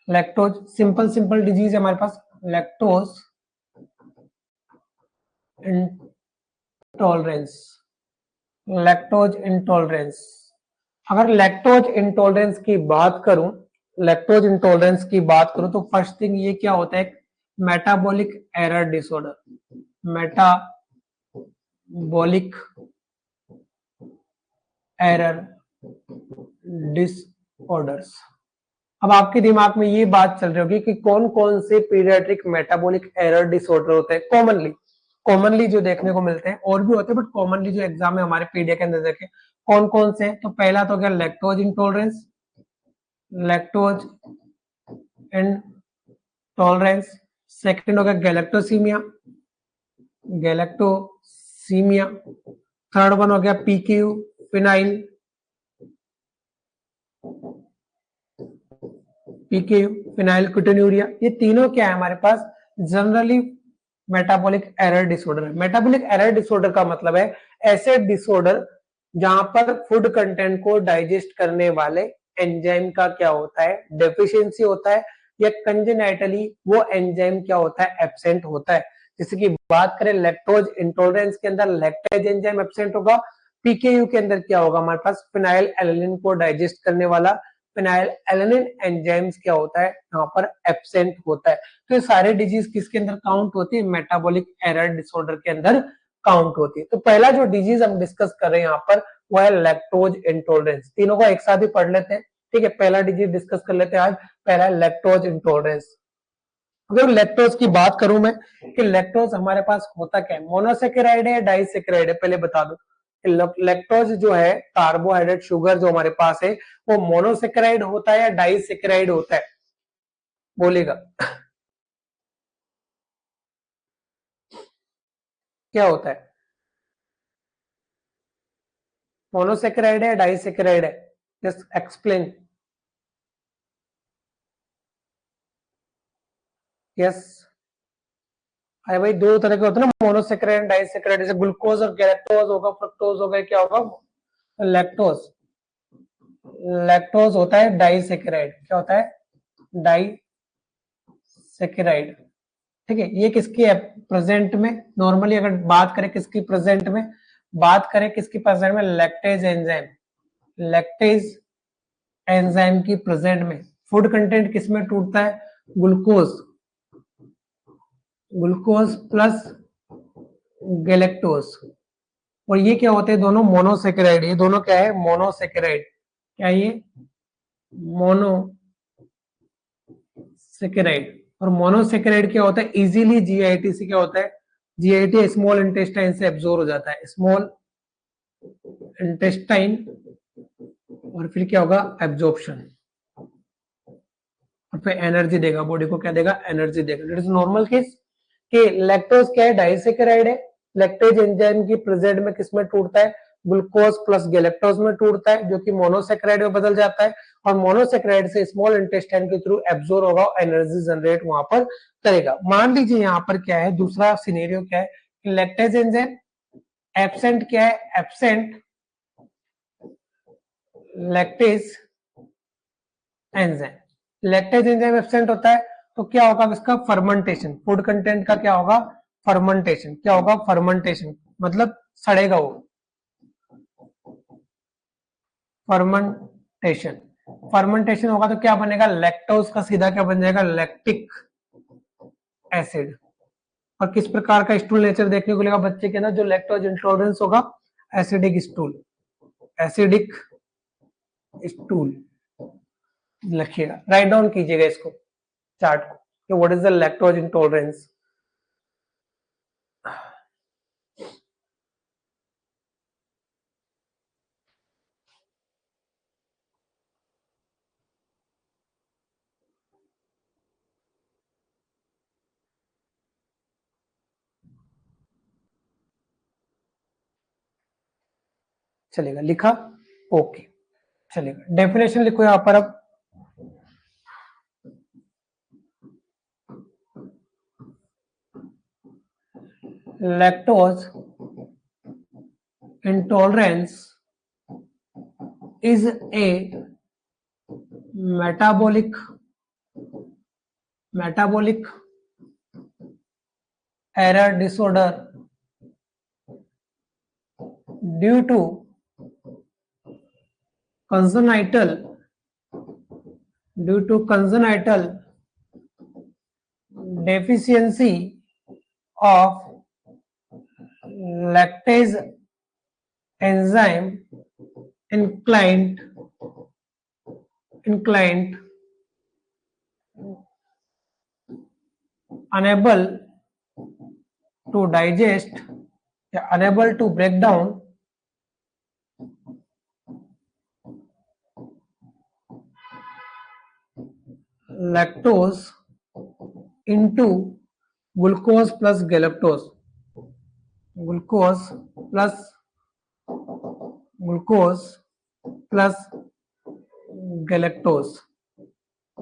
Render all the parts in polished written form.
Lactose simple simple disease है हमारे पास, lactose intolerance, lactose intolerance. अगर लैक्टोज इंटॉलरेंस की बात करूं, लैक्टोज इंटॉलरेंस की बात करूं तो फर्स्ट थिंग ये क्या होता है, metabolic error disorder, metabolic error disorders. अब आपके दिमाग में ये बात चल रही होगी कि कौन कौन से पीडियाट्रिक मेटाबॉलिक एरर डिसऑर्डर होते हैं कॉमनली जो देखने को मिलते हैं, और भी होते हैं बट कॉमनली जो एग्जाम में हमारे पीडिया के अंदर देखे कौन कौन से हैं। तो पहला तो क्या, lactose intolerance, lactose intolerance. Second हो गया गैलेक्टोसीमिया, गैलेक्टोसीमिया। थर्ड वन हो गया पीक्यू, फिनाइल पीक्यू फिनाइलकीटोन्यूरिया। ये तीनों क्या है हमारे पास, जनरली मेटाबॉलिक एरर डिसऑर्डर है। मेटाबॉलिक एरर डिसऑर्डर का मतलब है ऐसे डिसऑर्डर जहां पर फूड कंटेंट को डाइजेस्ट करने वाले एंजाइम का क्या होता है, डेफिशिएंसी होता है, या कंजेनाइटली वो एंजाइम क्या होता है, एब्सेंट होता है। जैसे कि बात करें लैक्टोज इंटॉलरेंस के अंदर लैक्टेज एंजाइम एब्सेंट होगा, पीकेयू के अंदर क्या होगा हमारे पास, फिनाइल एलानिन को डाइजेस्ट करने वाला फिनाइल एलानिन एंजाइम्स क्या होता है यहाँ पर एब्सेंट होता है। तो ये सारे डिजीज किसके अंदर काउंट होती है, मेटाबॉलिक एरर डिसऑर्डर के अंदर काउंट होती है। तो पहला जो डिजीज हम डिस्कस कर रहे हैं यहाँ पर वो है लैक्टोज इंटॉलरेंस। तीनों को एक साथ ही पढ़ लेते हैं, ठीक है। पहला डिजीज डिस्कस कर लेते हैं आज, पहला है लैक्टोज इंटॉलरेंस। अगर लैक्टोज की बात करूं मैं कि लैक्टोज हमारे पास होता क्या है, मोनोसेकेराइड है, डाइसेकेराइड है, पहले बता दो। लैक्टोज जो है कार्बोहाइड्रेट शुगर जो हमारे पास है वो मोनोसेकेराइड होता है या डाइसेकेराइड होता है, बोलेगा क्या होता है, मोनोसेकेराइड है डाइसेकेराइड है, जस्ट एक्सप्लेन। यस, अरे भाई दो तरह के होते हैं ना, मोनोसेकेराइड डाइसेकेराइड। जैसे ग्लूकोज और गैलेक्टोज होगा, फ्रक्टोज होगा, क्या होगा लैक्टोज। लैक्टोज होता है डाइसेकेराइड, क्या होता है डाइसेकेराइड, ठीक है। ये किसकी है प्रेजेंट में, नॉर्मली अगर बात करें किसकी प्रेजेंट में, बात करें किसकी प्रेजेंट में, लैक्टेज एंजाइम, लैक्टेज एंजाइम की प्रेजेंट में फूड कंटेंट किसमें टूटता है, ग्लूकोज, ग्लूकोज प्लस गैलेक्टोज। और ये क्या होते हैं दोनों मोनोसेकेराइड, ये दोनों क्या है मोनोसेकेराइड, क्या ये मोनोसेकेराइड। और मोनोसेकेराइड क्या होता है, इजीली जीआईटी से क्या होता है, जीआईटी स्मॉल इंटेस्टाइन से एब्जॉर्ब हो जाता है, स्मॉल इंटेस्टाइन, और फिर क्या होगा एब्जॉर्प्शन, और फिर एनर्जी देगा बॉडी को, क्या देगा एनर्जी देगा। इट इज नॉर्मल केस कि लैक्टोज क्या है डाइसेकेराइड है, लैक्टेज एंजाइम की प्रेजेंट में किसमें टूटता है, ग्लूकोज प्लस गैलेक्टोज में टूटता है, जो कि मोनोसेकेराइड में बदल जाता है, और मोनोसेकेराइड से स्मॉल इंटेस्टाइन के थ्रू एब्जॉर्ब होगा, एनर्जी जनरेट वहां पर करेगा। मान लीजिए यहाँ पर क्या है, दूसरा सिनेरियो क्या है, लैक्टेज एंजाइम एब्सेंट, क्या है absent lactase enzyme, lactase enzyme absent होता है तो क्या होगा इसका फर्मेंटेशन, फूड कंटेंट का क्या होगा फर्मेंटेशन, क्या होगा फर्मेंटेशन, मतलब सड़ेगा वो, फर्मेंटेशन। फर्मेंटेशन होगा तो क्या बनेगा, लैक्टोज का सीधा क्या बन जाएगा, लैक्टिक एसिड। और किस प्रकार का स्टूल नेचर देखने को मिलेगा बच्चे के अंदर, जो लैक्टोज इंटॉलरेंस होगा एसिडिक स्टूल, एसिडिक स्टूल लिखिएगा, राइट डाउन कीजिएगा इसको चार्ट को कि what is the lactose intolerance. चलेगा, लिखा, ओके चलेगा। डेफिनेशन लिखो यहां पर अब, lactose intolerance is a metabolic metabolic error disorder due to congenital deficiency of lactase enzyme inclined unable to digest, unable to break down lactose into glucose plus galactose,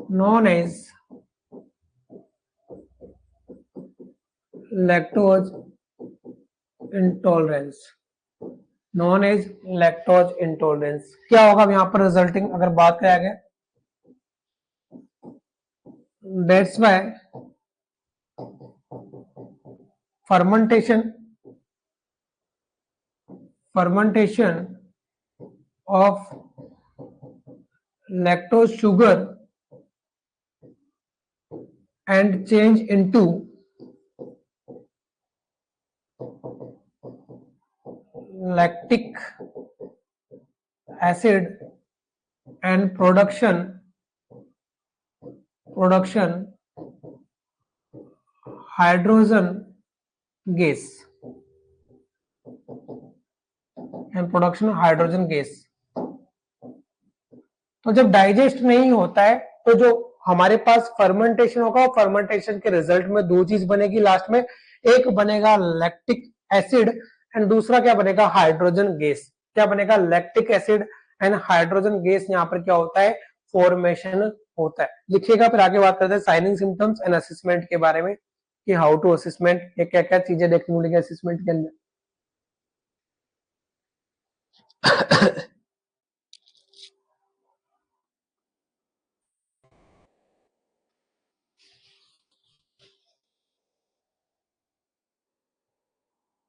known as lactose intolerance, क्या होगा यहाँ पर resulting अगर बात करें आगे, that's why fermentation of lactose sugar and change into lactic acid and production hydrogen gas तो जब डाइजेस्ट नहीं होता है तो जो हमारे पास फर्मेंटेशन होगा, फर्मेंटेशन के रिजल्ट में दो चीज बनेगी लास्ट में, एक बनेगा लैक्टिक एसिड एंड दूसरा क्या बनेगा, हाइड्रोजन गैस। क्या बनेगा, lactic acid and hydrogen gas यहाँ पर क्या होता है, फॉर्मेशन होता है। लिखिएगा, फिर आगे बात करते हैं साइनिंग सिम्टम्स एंड असेसमेंट के बारे में कि हाउ टू असेसमेंट, ये क्या क्या चीजें देखने को मिलेगी असेसमेंट के अंदर।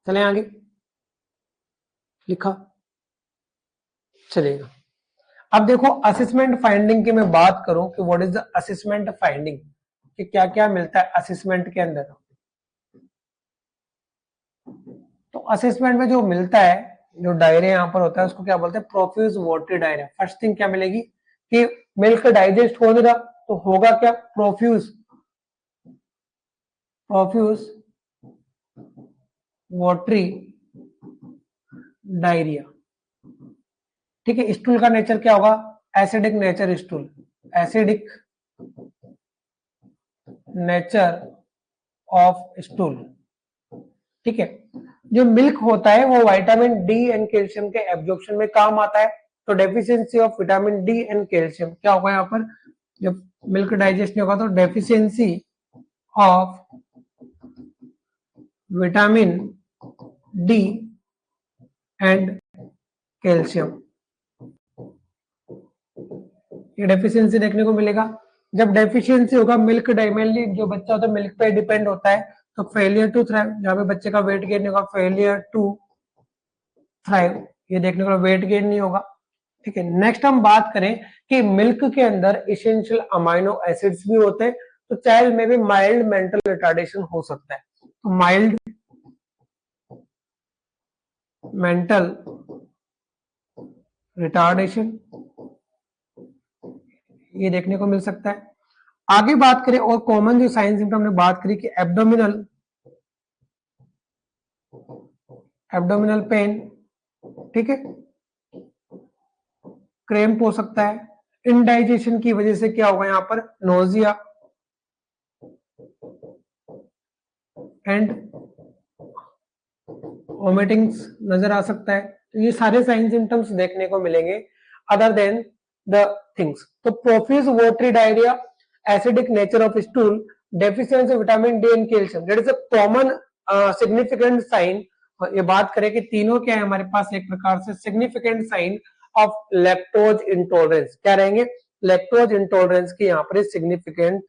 चले आगे, लिखा चलेगा। अब देखो असेसमेंट फाइंडिंग की मैं बात करूं कि what is the assessment finding, कि क्या क्या मिलता है असेसमेंट के अंदर। तो असेसमेंट में जो मिलता है, जो डायरिया यहाँ पर होता है उसको क्या बोलते हैं, profuse watery diarrhoea. First thing क्या मिलेगी कि मिल्क डाइजेस्ट हो नहीं रहा तो होगा क्या, प्रोफ्यूज वाटरी डायरिया। ठीक है, स्टूल का नेचर क्या होगा, acidic nature stool, acidic nature of stool. ठीक है, जो मिल्क होता है वो विटामिन डी एंड कैल्शियम के एब्जॉर्प्शन में काम आता है। तो deficiency of vitamin D and calcium क्या होगा यहाँ पर, जब मिल्क डाइजेस्ट नहीं होगा तो deficiency of vitamin D and calcium, ये डेफिशिएंसी देखने को मिलेगा। जब डेफिशिएंसी होगा मिल्क डाइमेनली जो बच्चा होता है मिल्क पे डिपेंड होता है, तो फेलियर टू थ्राइव, जहां पे बच्चे का वेट गेन नहीं होगा, फेलियर टू थ्राइव, ये देखने को वेट गेन नहीं होगा। ठीक है, नेक्स्ट हम बात करें कि मिल्क के अंदर एसेंशियल अमाइनो एसिड्स भी होते हैं, तो चाइल्ड में भी माइल्ड मेंटल रिटार्डेशन हो सकता है। तो माइल्ड मेंटल रिटार्डेशन ये देखने को मिल सकता है। आगे बात करें और कॉमन जो साइन सिम्टम हमने बात करी कि एब्डोमिनल पेन, ठीक है, क्रैम्प हो सकता है, इनडाइजेशन की वजह से क्या होगा यहाँ पर, नोजिया एंड वोमिटिंग्स नजर आ सकता है। तो ये सारे साइन सिम्टम्स देखने को मिलेंगे अदर देन द थिंग्स। तो profuse watery diarrhoea, acidic nature of stool, deficiency vitamin D and calcium, that is a common significant sign. ये बात करें कि तीनों क्या है हमारे पास, एक प्रकार से significant sign of lactose intolerance. क्या रहेंगे, लैक्टोज इंटॉलरेंस की यहाँ पर सिग्निफिकेंट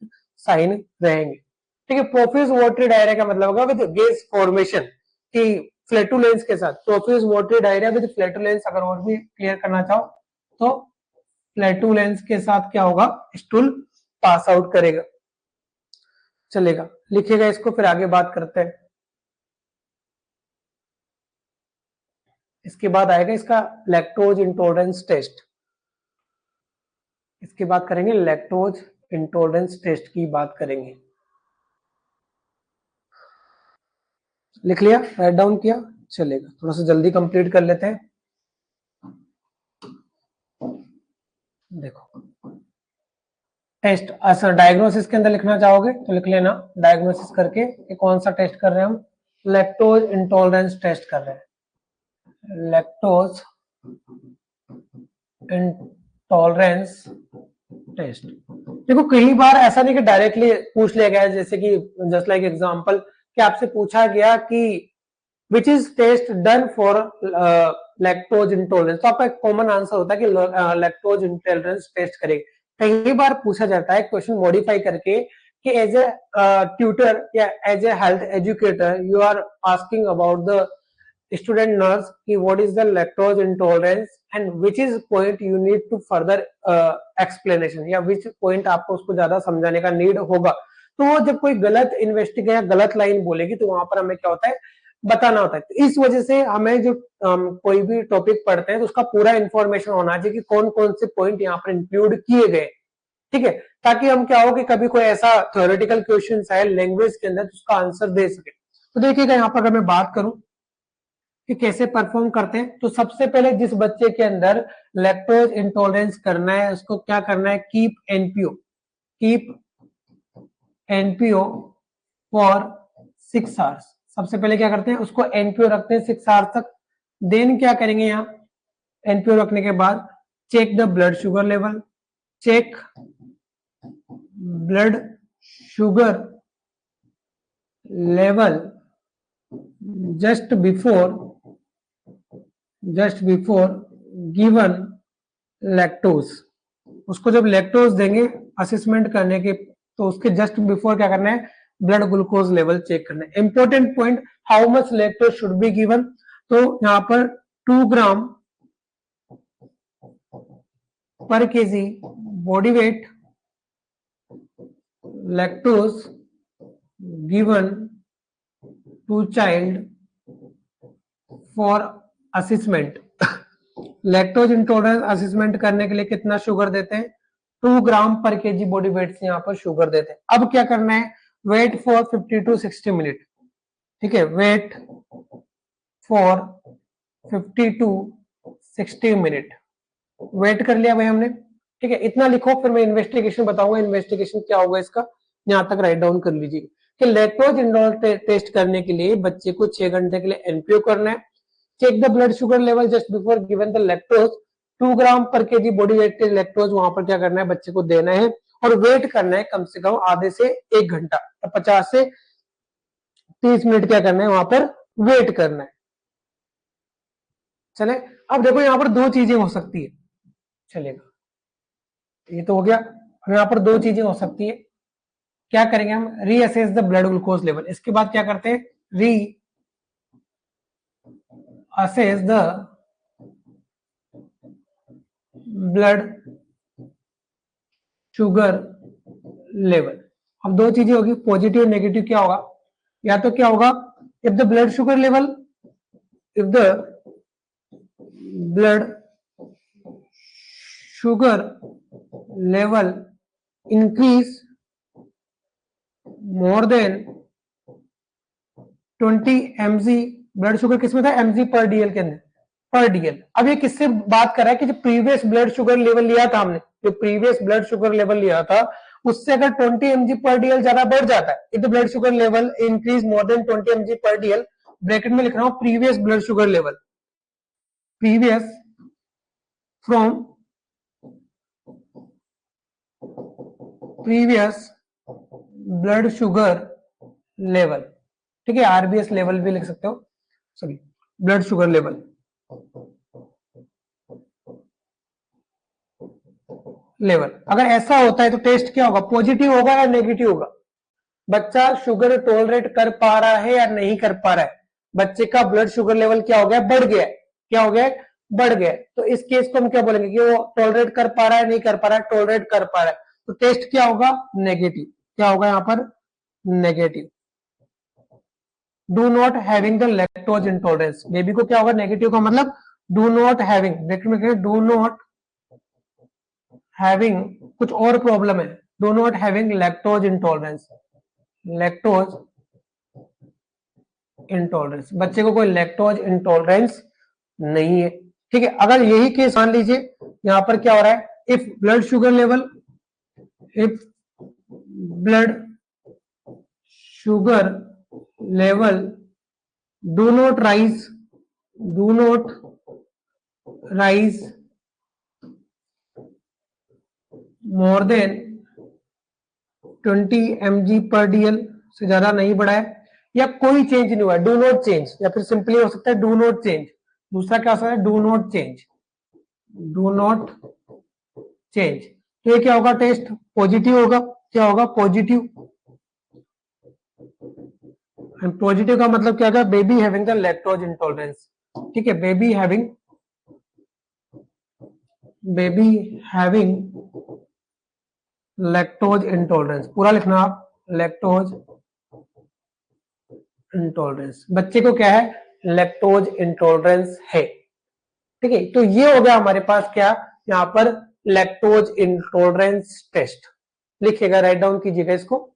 साइन रहेंगे। ठीक है, प्रोफ्यूज वाटरी डायरिया का मतलब होगा विद गैस फॉर्मेशन की फ्लैटुलेंस के साथ। Profuse watery diarrhoea with flatulence, अगर और भी क्लियर करना चाहो तो फ्लैटुलेंस के साथ क्या होगा, स्टूल पास आउट करेगा। चलेगा, लिखिएगा इसको, फिर आगे बात करते हैं। इसके बाद आएगा इसका लैक्टोज इंटॉलरेंस टेस्ट। इसके बाद करेंगे लैक्टोज इंटॉलरेंस टेस्ट की बात करेंगे। लिख लिया, राइट डाउन किया? चलेगा, थोड़ा सा जल्दी कंप्लीट कर लेते हैं। देखो टेस्ट, अच्छा डायग्नोसिस के अंदर लिखना चाहोगे तो लिख लेना, डायग्नोसिस करके कि कौन सा टेस्ट कर रहे हैं हम, लैक्टोज इंटॉलरेंस टेस्ट कर रहे हैं। Lactose intolerance test. देखो कई बार ऐसा नहीं कि डायरेक्टली पूछ लिया गया, जैसे कि जस्ट लाइक एग्जांपल कि आपसे पूछा गया कि which is test done for lactose intolerance, तो आपका एक कॉमन आंसर होता है कि लैक्टोज इंटॉलरेंस टेस्ट करें। कई बार पूछा जाता है क्वेश्चन मॉडिफाई करके कि एज ए ट्यूटर या as a health educator you are asking about the student nurse कि what is the lactose intolerance and which is point you need to further explanation, या which point आपको उसको ज्यादा समझाने का नीड होगा। तो वो जब कोई गलत इन्वेस्टिगेट या गलत लाइन बोलेगी तो वहां पर हमें क्या होता है, बताना होता है। तो इस वजह से हमें जो कोई भी टॉपिक पढ़ते हैं तो उसका पूरा इंफॉर्मेशन होना चाहिए कि कौन कौन से पॉइंट यहाँ पर इंक्लूड किए गए। ठीक है, ताकि हम क्या हो कि कभी कोई ऐसा थ्योरेटिकल क्वेश्चन आए लैंग्वेज के अंदर तो उसका आंसर दे सके। तो देखिएगा यहाँ पर अगर मैं बात करूं कि कैसे परफॉर्म करते हैं, तो सबसे पहले जिस बच्चे के अंदर लैक्टोज इंटॉलरेंस करना है उसको क्या करना है, कीप एनपीओ फॉर 6 आवर्स। सबसे पहले क्या करते हैं, उसको एनपीओ रखते हैं 6 आवर्स तक। देन क्या करेंगे, यहाँ एनपीओ रखने के बाद check the blood sugar level, check blood sugar level just before given lactose. उसको जब लैक्टोज देंगे असेसमेंट करने के, तो उसके जस्ट बिफोर क्या करना है, ब्लड ग्लूकोज लेवल चेक करना है। Important point, how much lactose should be given, तो यहाँ पर 2 gram per kg body weight lactose given to child for assessment. Lactose intolerance assessment करने के लिए कितना शुगर देते हैं, 2 gram per kg body wait से यहाँ पर शुगर देते हैं। अब क्या करना है, वेट फॉर 50 to 60 मिनट। ठीक है, wait for 50 to 60 minute, wait कर लिया भाई हमने। ठीक है, इतना लिखो, फिर मैं इन्वेस्टिगेशन बताऊंगा, इन्वेस्टिगेशन क्या होगा इसका, यहाँ तक राइट डाउन कर लीजिए कि लैक्टोज इंटॉलरेंस टेस्ट करने के लिए बच्चे को 6 घंटे के लिए एनपीओ करना है। Check the blood sugar level just before given the lactose, 2 gram per kg body weight के लैक्टोज वहां पर क्या करना है, बच्चे को देना है और वेट करना है कम से कम आधे से 1 घंटा, 50 से 30 मिनट क्या करना है वहां पर वेट करना है। चले, अब देखो यहाँ पर 2 चीजें हो सकती है। चलेगा, ये तो हो गया। अब यहाँ पर 2 चीजें हो सकती है, क्या करेंगे हम, reassess the blood glucose level. इसके बाद क्या करते हैं, री assess the blood sugar level. अब 2 चीजें होगी, पॉजिटिव नेगेटिव। क्या होगा, या तो क्या होगा, if the blood sugar level, if the blood sugar level increase more than 20 mg, blood sugar किसमें था, mg पर डीएल के अंदर, पर डीएल। अब ये किससे बात कर रहा है कि जो प्रीवियस ब्लड शुगर लेवल लिया था हमने, जो प्रीवियस ब्लड शुगर लेवल लिया था उससे अगर 20 mg पर डीएल ज्यादा बढ़ जाता है, if the blood sugar level increase more than 20 mg पर डीएल, ब्रैकेट में लिख रहा हूं previous blood sugar level, previous from previous blood sugar level. ठीक है, आरबीएस लेवल भी लिख सकते हो, sorry blood sugar level level. अगर ऐसा होता है तो टेस्ट क्या होगा, पॉजिटिव होगा या नेगेटिव होगा? बच्चा शुगर टॉलरेट कर पा रहा है या नहीं कर पा रहा है? बच्चे का ब्लड शुगर लेवल क्या हो गया, बढ़ गया। क्या हो गया, बढ़ गया। तो इस केस को हम क्या बोलेंगे कि वो टॉलरेट कर पा रहा है, नहीं कर पा रहा है? टॉलरेट कर पा रहा है, तो टेस्ट क्या होगा, नेगेटिव। क्या होगा यहाँ पर, negative. Do not having the lactose intolerance, baby को क्या होगा, नेगेटिव का मतलब do not having, do not having कुछ और प्रॉब्लम है, do not having lactose intolerance, lactose intolerance, बच्चे को कोई लैक्टोज इंटॉलरेंस नहीं है। ठीक है, अगर यही केस मान लीजिए यहां पर क्या हो रहा है, if blood sugar level, if blood sugar level do not rise, do not rise more than 20 mg/dl, से ज्यादा नहीं बढ़ा है, या कोई चेंज नहीं हुआ है, डू नॉट चेंज, या फिर सिंपली हो सकता है डू नॉट चेंज। दूसरा क्या हो सकता है, do not change, do not change. तो ये क्या होगा, टेस्ट पॉजिटिव होगा। क्या होगा, पॉजिटिव। पॉजिटिव का मतलब क्या होगा, baby having the lactose intolerance. ठीक है, बेबी हैविंग लैक्टोज इंटॉलरेंस, पूरा लिखना आप, लैक्टोज इंटॉलरेंस, बच्चे को क्या है, लैक्टोज इंटॉलरेंस है। ठीक है, तो ये हो गया हमारे पास क्या, यहाँ पर लैक्टोज इंटॉलरेंस टेस्ट। लिखिएगा, राइट डाउन कीजिएगा इसको,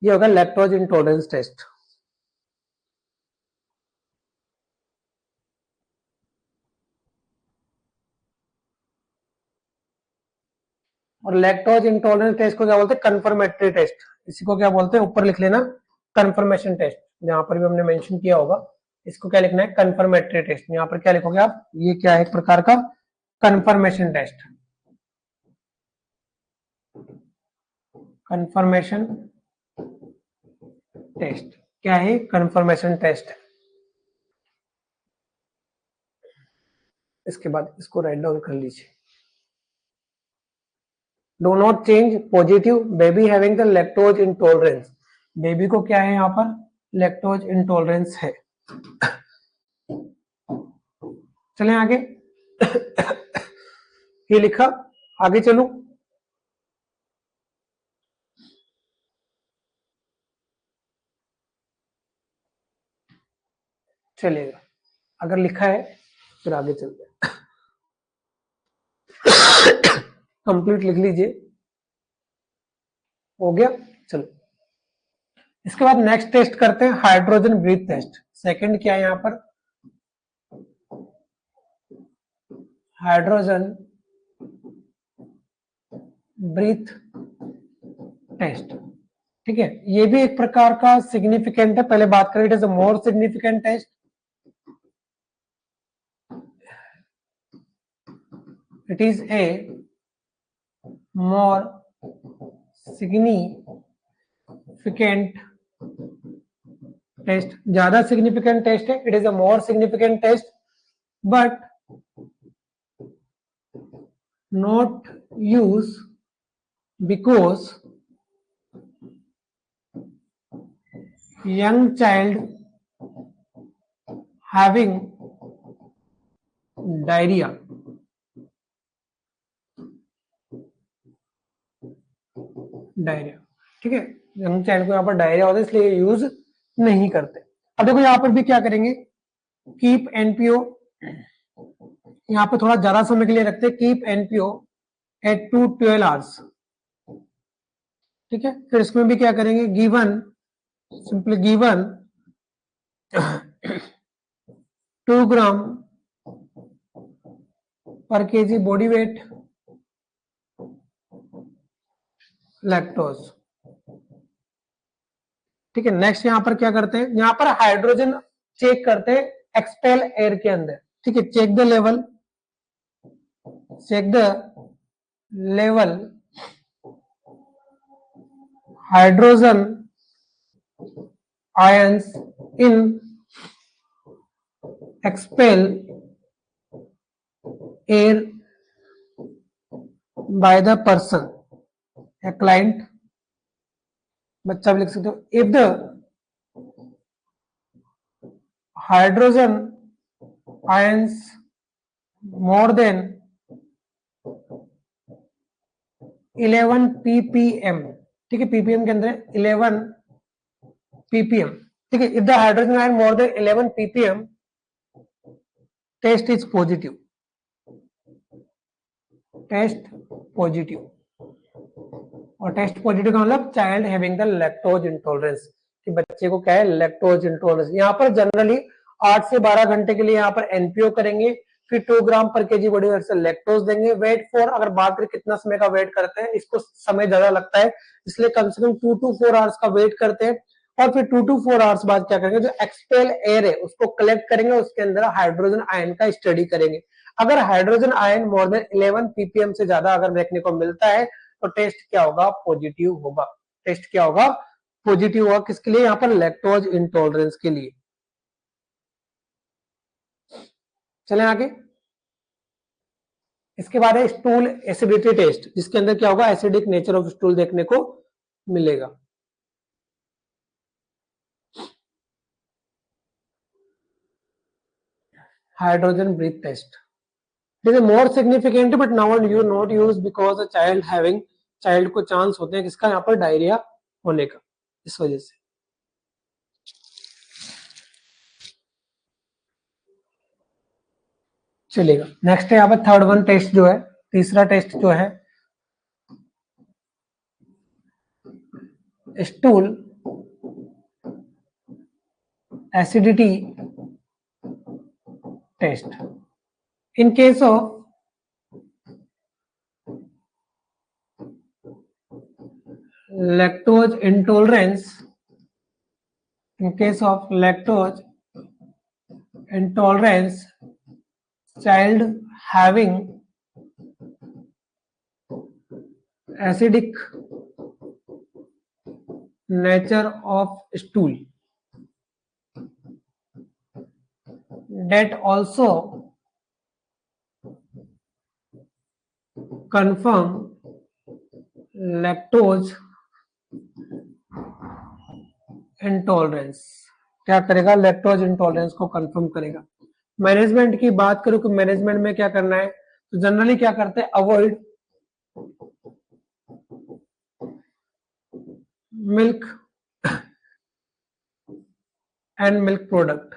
ये होगा लैक्टोज इंटॉलरेंस टेस्ट। और लैक्टोज इंटॉलरेंस टेस्ट को क्या बोलते हैं, कंफर्मेटरी टेस्ट। इसी को क्या बोलते हैं, ऊपर लिख लेना, कंफर्मेशन टेस्ट, जहां पर भी हमने मेंशन किया होगा। इसको क्या लिखना है, कंफर्मेटरी टेस्ट। यहाँ पर क्या लिखोगे आप, ये क्या है, एक प्रकार का कंफर्मेशन टेस्ट। कंफर्मेशन टेस्ट क्या है, कंफर्मेशन टेस्ट। इसके बाद इसको राइट डाउन कर लीजिए, do not change, positive, baby having the lactose intolerance, baby को क्या है यहाँ पर, लैक्टोज इंटॉलरेंस है। चलें आगे। ये लिखा, आगे चलूं, चलेगा, अगर लिखा है फिर आगे चलते हैं। कंप्लीट लिख लीजिए, हो गया। चलो, इसके बाद नेक्स्ट टेस्ट करते हैं, हाइड्रोजन ब्रीथ टेस्ट। सेकंड क्या है यहाँ पर, हाइड्रोजन ब्रीथ टेस्ट। ठीक है, ये भी एक प्रकार का सिग्निफिकेंट है, पहले बात करें, it is a more significant test, it is a more significant test, ज्यादा सिग्निफिकेंट टेस्ट है, it is a more significant test, but not use because young child having diarrhea, diarrhoea. ठीक है, यंग चाइल्ड को यहाँ पर diarrhoea होता है, इसलिए यूज नहीं करते। अब देखो यहाँ पर भी क्या करेंगे, कीप एनपीओ, यहाँ पर थोड़ा ज्यादा समय के लिए रखते हैं, कीप एनपीओ एट 2-12 आवर्स। ठीक है, फिर इसमें भी क्या करेंगे, given, simply given 2 gram per kg body weight lactose. ठीक है, नेक्स्ट यहाँ पर क्या करते हैं, यहाँ पर हाइड्रोजन चेक करते हैं एक्सपेल एयर के अंदर। ठीक है, check the level, hydrogen ions in expel air by the person या क्लाइंट, बच्चा भी लिख सकते हो। If the hydrogen ions more than 11 ppm, ठीक है, ppm के अंदर 11 ppm, ठीक है। If the hydrogen ion more than 11 ppm, test is positive, test positive. और टेस्ट पॉजिटिव का मतलब child having the lactose intolerance, कि बच्चे को क्या है, लैक्टोज इंटॉलरेंस। यहाँ पर जनरली 8 से 12 घंटे के लिए यहाँ पर एनपीओ करेंगे, फिर 2 gram per kg body wait से लैक्टोज देंगे। वेट फॉर, अगर बात करें कितना समय का वेट करते हैं, इसको समय ज्यादा लगता है, इसलिए कम से कम 2 to 4 आवर्स का वेट करते हैं। और फिर 2 to 4 आवर्स बाद क्या करेंगे, जो एक्सपेल एयर है उसको कलेक्ट करेंगे, उसके अंदर हाइड्रोजन आयन का स्टडी करेंगे। अगर hydrogen ion more than 11 ppm से ज्यादा अगर देखने को मिलता है तो टेस्ट क्या होगा, पॉजिटिव होगा। टेस्ट क्या होगा, पॉजिटिव होगा। किसके लिए, यहाँ पर लैक्टोज इंटॉलरेंस के लिए। चलें आगे। इसके बाद है स्टूल एसिडिटी टेस्ट, जिसके अंदर क्या होगा, एसिडिक नेचर ऑफ स्टूल देखने को मिलेगा। Hydrogen breath test, this is more significant but now you not use because a child having, child को चांस होते हैं किसका, यहाँ पर डायरिया होने का, इस वजह से। चलेगा। नेक्स्ट है यहाँ पर थर्ड वन टेस्ट जो है, तीसरा टेस्ट जो है stool acidity test. In case of lactose intolerance, in case of lactose intolerance, child having acidic nature of stool, that also confirm lactose intolerance. क्या करेगा, लैक्टोज इंटॉलरेंस को कंफर्म करेगा। Management की बात करूं कि मैनेजमेंट में क्या करना है, तो जनरली क्या करते हैं, avoid milk and milk product.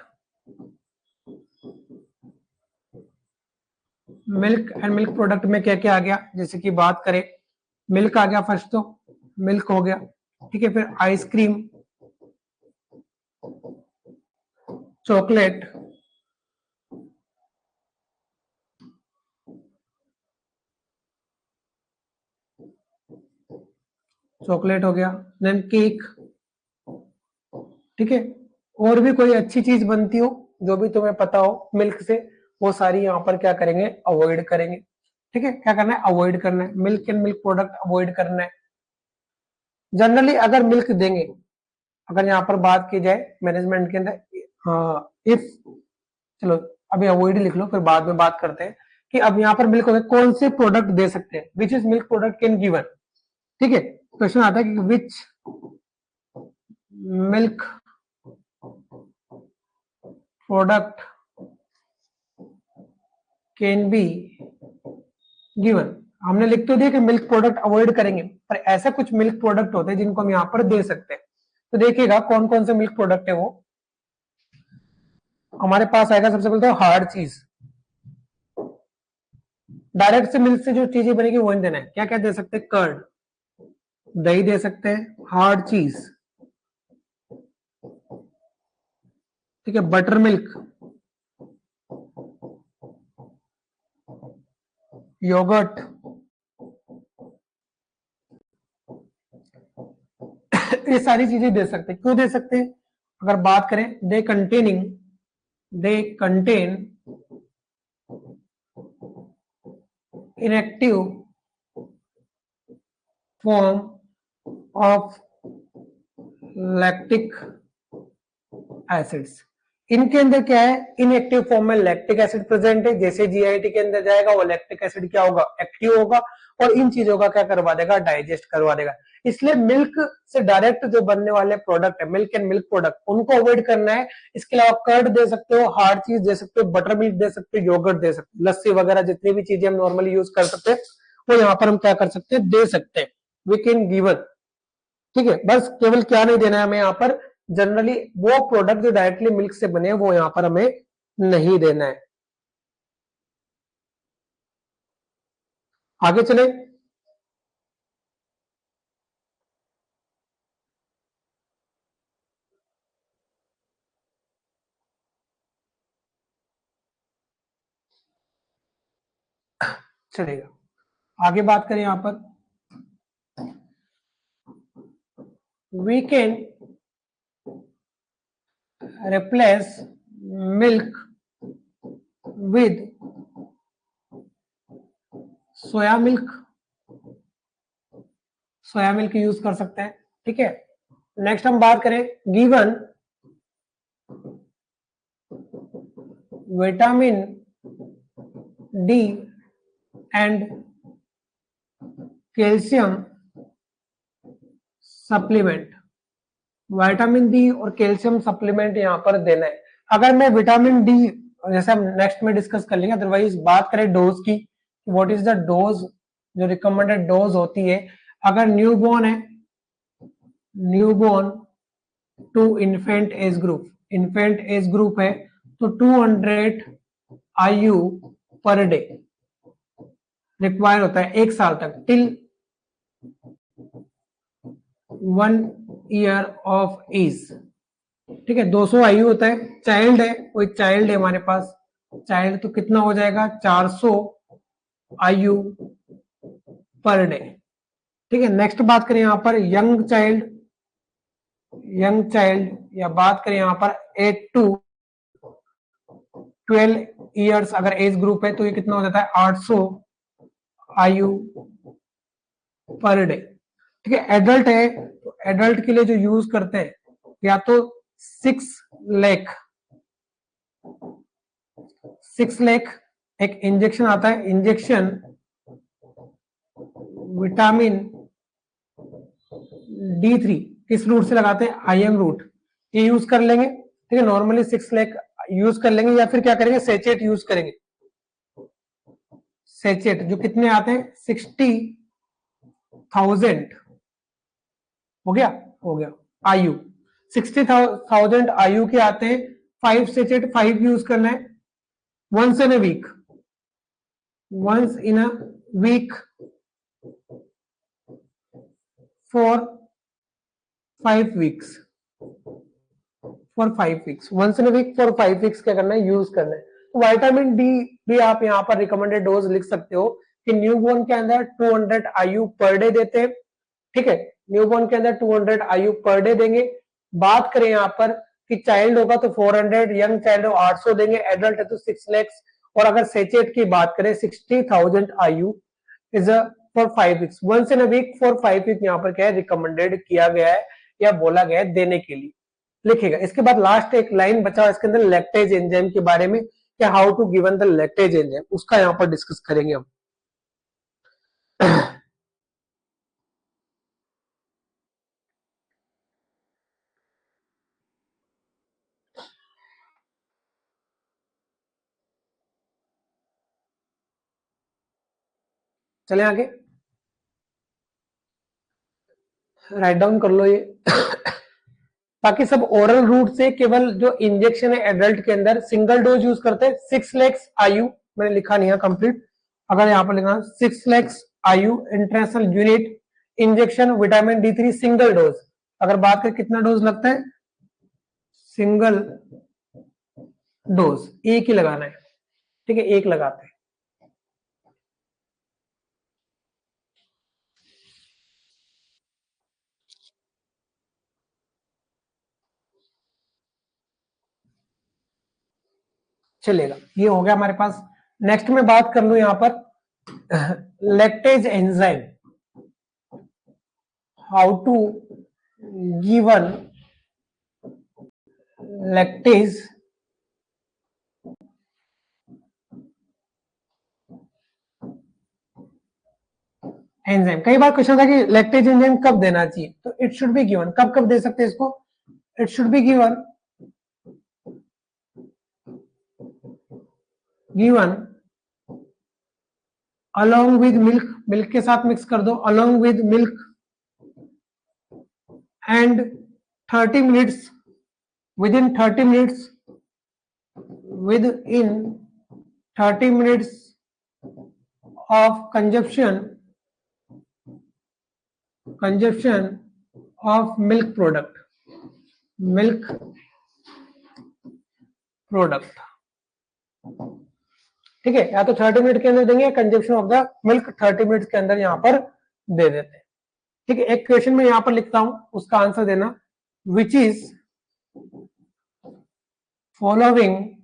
Milk and milk product में क्या क्या आ गया, जैसे कि बात करें, मिल्क आ गया फर्स्ट, तो मिल्क हो गया, ठीक है। फिर आइसक्रीम, चॉकलेट, चॉकलेट हो गया, देन केक, ठीक है। और भी कोई अच्छी चीज बनती हो जो भी तुम्हें पता हो मिल्क से, वो सारी यहाँ पर क्या करेंगे, अवॉइड करेंगे, ठीक है। क्या करना है, अवॉइड करना है, milk and milk product avoid करना है। जनरली अगर मिल्क देंगे, अगर यहाँ पर बात की जाए मैनेजमेंट के अंदर, हाँ, इफ, चलो अभी अवॉइड लिख लो, फिर बाद में बात करते हैं कि अब यहाँ पर मिल्क हो गया, कौन से प्रोडक्ट दे सकते हैं, which is milk product can given, ठीक है। क्वेश्चन आता है कि which milk product can be given. हमने लिख तो दिया कि मिल्क प्रोडक्ट अवॉइड करेंगे, पर ऐसा कुछ मिल्क प्रोडक्ट होते हैं जिनको हम यहाँ पर दे सकते हैं। तो देखिएगा कौन कौन से मिल्क प्रोडक्ट है वो हमारे पास आएगा। सबसे पहले तो हार्ड चीज, डायरेक्ट से मिल्क से जो चीजें बनेगी वो नहीं देना है। क्या क्या दे सकते हैं, कर्ड, दही दे सकते हैं, हार्ड चीज, ठीक है, बटर मिल्क, योगर्ट, ये सारी चीजें दे सकते हैं। क्यों दे सकते हैं, अगर बात करें, they contain inactive form of lactic acids. इनके अंदर क्या है, इनएक्टिव फॉर्म में लैक्टिक एसिड प्रेजेंट है, जैसे जीआईटी के अंदर जाएगा वो लैक्टिक एसिड क्या होगा, एक्टिव होगा और इन चीजों का क्या करवा देगा, डाइजेस्ट करवा देगा। इसलिए मिल्क से डायरेक्ट जो बनने वाले प्रोडक्ट है, मिल्क एंड मिल्क प्रोडक्ट, उनको अवॉइड करना है। इसके अलावा कर्ड दे सकते हो, हार्ड चीज दे सकते हो, बटर मिल्क दे सकते हो, योगर्ट दे सकते हो, लस्सी वगैरह जितनी भी चीजें हम नॉर्मली यूज कर सकते हैं वो यहाँ पर हम क्या कर सकते हैं, दे सकते हैं, वी कैन गिवन। ठीक है, बस केवल क्या नहीं देना है हमें यहाँ पर, जनरली वो प्रोडक्ट जो डायरेक्टली मिल्क से बने वो यहाँ पर हमें नहीं देना है। आगे चले, चलेगा। आगे बात करें यहां पर, we can replace milk with soya milk, soya milk use कर सकते हैं। ठीक है, नेक्स्ट हम बात करें, given vitamin D and calcium supplement, vitamin D और कैल्शियम सप्लीमेंट यहां पर देना है। अगर मैं विटामिन डी, जैसे हम नेक्स्ट में डिस्कस कर लेंगे, अदरवाइज बात करें डोज की, व्हाट इज द डोज, जो रिकमेंडेड डोज होती है, अगर न्यूबॉर्न है, newborn to infant age group, infant age group है तो 200 IU पर डे रिक्वायर होता है 1 साल तक, टिल 1 ईयर ऑफ एज। ठीक है, 200 IU होता है। चाइल्ड है, कोई चाइल्ड है हमारे पास, चाइल्ड तो कितना हो जाएगा, 400 IU पर डे। ठीक है, नेक्स्ट बात करें यहाँ पर यंग चाइल्ड, यंग चाइल्ड या बात करें यहाँ पर 8 to 12 ईयर्स अगर एज ग्रुप है तो ये कितना हो जाता है, 800 IU पर डे। ठीक है, एडल्ट है तो एडल्ट के लिए जो यूज करते हैं या तो 6 लाख, 6 लाख एक इंजेक्शन आता है, इंजेक्शन विटामिन D3 किस रूट से लगाते हैं, IM रूट, ये यूज कर लेंगे। ठीक है, नॉर्मली 6 लाख यूज कर लेंगे या फिर क्या करेंगे, सेचेट यूज करेंगे। सेचेट जो कितने आते हैं, 60,000 हो गया, हो गया IU, 60,000 IU के आते हैं। 5 सेचेट 5 यूज करना है, once in a week, once in a week for 5 weeks, for 5 weeks, once in a week for 5 weeks क्या करना है, यूज करना है। तो विटामिन डी भी आप यहाँ पर रिकमेंडेड डोज लिख सकते हो कि न्यूबॉर्न के अंदर 200 IU पर डे देते हैं। ठीक है, न्यूबॉर्न के अंदर 200 IU पर डे देंगे। बात करें यहाँ पर कि चाइल्ड होगा तो 400, यंग चाइल्ड हो 800 देंगे, एडल्ट है तो 6 लाख, और अगर सेचेट की बात करें 60,000 IU is for 5 weeks, once in a week for 5 week यहाँ पर क्या है, रिकमेंडेड किया गया है या बोला गया है देने के लिए, लिखेगा। इसके बाद लास्ट एक लाइन बचा इसके अंदर लैक्टेज एंजाइम के बारे में, क्या how to given the lactase enzyme, उसका यहाँ पर डिस्कस करेंगे हम। चले आगे, राइट डाउन कर लो ये। बाकी सब ओरल रूट से, केवल जो इंजेक्शन है एडल्ट के अंदर सिंगल डोज यूज करते हैं, 6 लाख IU, मैंने लिखा नहीं है कंप्लीट, अगर यहाँ पर लिखा 6 lakh IU international unit injection vitamin D3 single dose. अगर बात करें कितना डोज लगता है, सिंगल डोज एक ही लगाना है। ठीक है, एक लगाते हैं। चलेगा, ये हो गया हमारे पास। नेक्स्ट में बात कर लू यहाँ पर lactase enzyme, how to given lactase enzyme, कई बार क्वेश्चन था कि लैक्टेज एंजाइम कब देना चाहिए, तो इट शुड बी गिवन, कब कब दे सकते हैं इसको, it should be given along with milk, milk के साथ मिक्स कर दो, along with milk and 30 minutes, within 30 minutes, within 30 minutes of consumption of milk product, ठीक है, या तो 30 मिनट के अंदर देंगे, consumption of the milk 30 minute के अंदर यहां पर दे देते हैं। ठीक है, एक क्वेश्चन में यहां पर लिखता हूं, उसका आंसर देना, which is following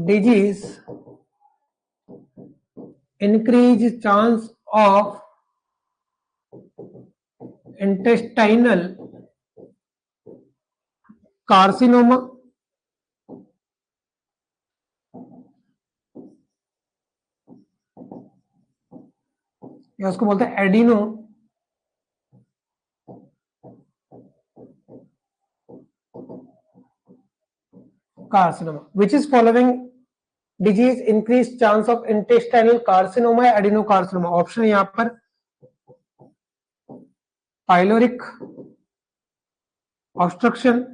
disease increase chance of intestinal carcinoma, या उसको बोलते हैं adeno carcinoma, which is following disease increase chance of intestinal carcinoma या एडिनो कार्सिनोमा। ऑप्शन यहां पर पाइलोरिक ऑब्स्ट्रक्शन,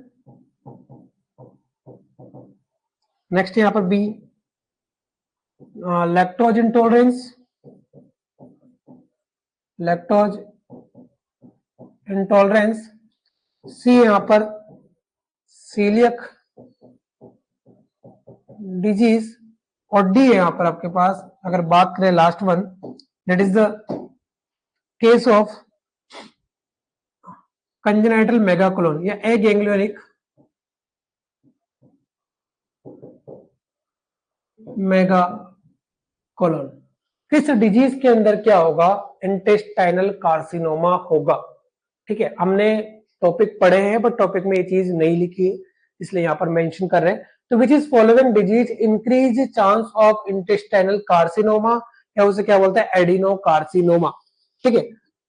नेक्स्ट यहां पर बी लैक्टोज इंटॉलरेंस, सी यहां पर सीलियक डिजीज, और डी है यहां पर आपके पास, अगर बात करें last one, that is the case of congenital megacolon या ए गैंग्लियोनिक मेगाकोलोन। किस डिजीज के अंदर क्या होगा, इंटेस्टाइनल कार्सिनोमा होगा। ठीक है, हमने टॉपिक पढ़े हैं बट टॉपिक में ये चीज नहीं लिखी है, इसलिए यहां पर मेंशन कर रहे हैं। तो which is following disease increase chance of intestinal carcinoma, या उसे क्या बोलते हैं, एडिनो कार्सिनोमा। ठीक है,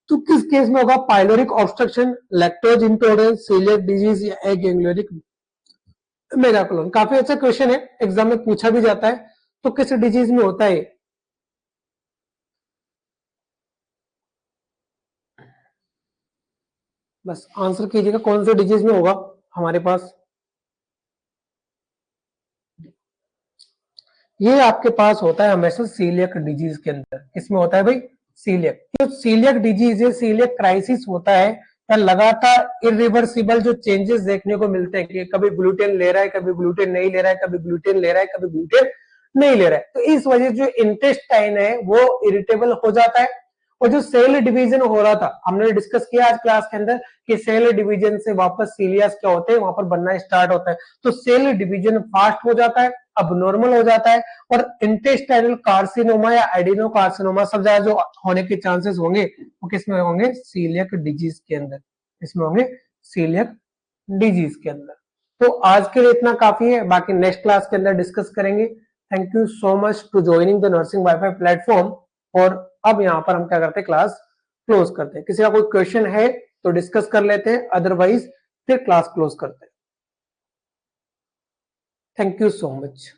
तो किस केस में होगा, pyloric obstruction, lactose intolerance, coeliac disease या ए गैंग्लियोनिक मेगाकोलोन। काफी अच्छा क्वेश्चन है, एग्जाम में पूछा भी जाता है। तो किस डिजीज में होता है, बस आंसर कीजिएगा कौन से डिजीज में होगा हमारे पास। ये आपके पास होता है हमेशा सीलियक डिजीज के अंदर। इसमें होता है भाई सीलियक, जो सीलियक डिजीज है, सीलियक क्राइसिस होता है, या लगातार इरिवर्सिबल जो चेंजेस देखने को मिलते हैं कि कभी ग्लूटेन ले रहा है, कभी ग्लूटेन नहीं ले रहा है, कभी ग्लूटेन ले रहा है, कभी ग्लूटेन नहीं ले रहा है। तो इस वजह से जो इंटेस्टाइन है वो इरिटेबल हो जाता है, और जो सेल डिवीजन हो रहा था, हमने डिस्कस किया आज क्लास के अंदर कि सेल डिवीजन से वापस सीलियास क्या होते हैं, वहां पर बनना स्टार्ट होता है। तो सेल डिवीजन फास्ट हो जाता है, अब नॉर्मल हो जाता है, और इंटेस्टाइनल कार्सिनोमा या एडिनो कार्सिनोमा सब ज्यादा जो होने के चांसेस होंगे वो किसमें होंगे, सीलियक डिजीज के अंदर, इसमें होंगे सीलियक डिजीज के अंदर। तो आज के लिए इतना काफी है, बाकी नेक्स्ट क्लास के अंदर डिस्कस करेंगे। Thank you so much to joining the nursing wifi platform. और अब यहाँ पर हम क्या करते हैं, क्लास क्लोज करते हैं। किसी का कोई क्वेश्चन है तो डिस्कस कर लेते हैं, अदरवाइज फिर क्लास क्लोज करते हैं। Thank you so much.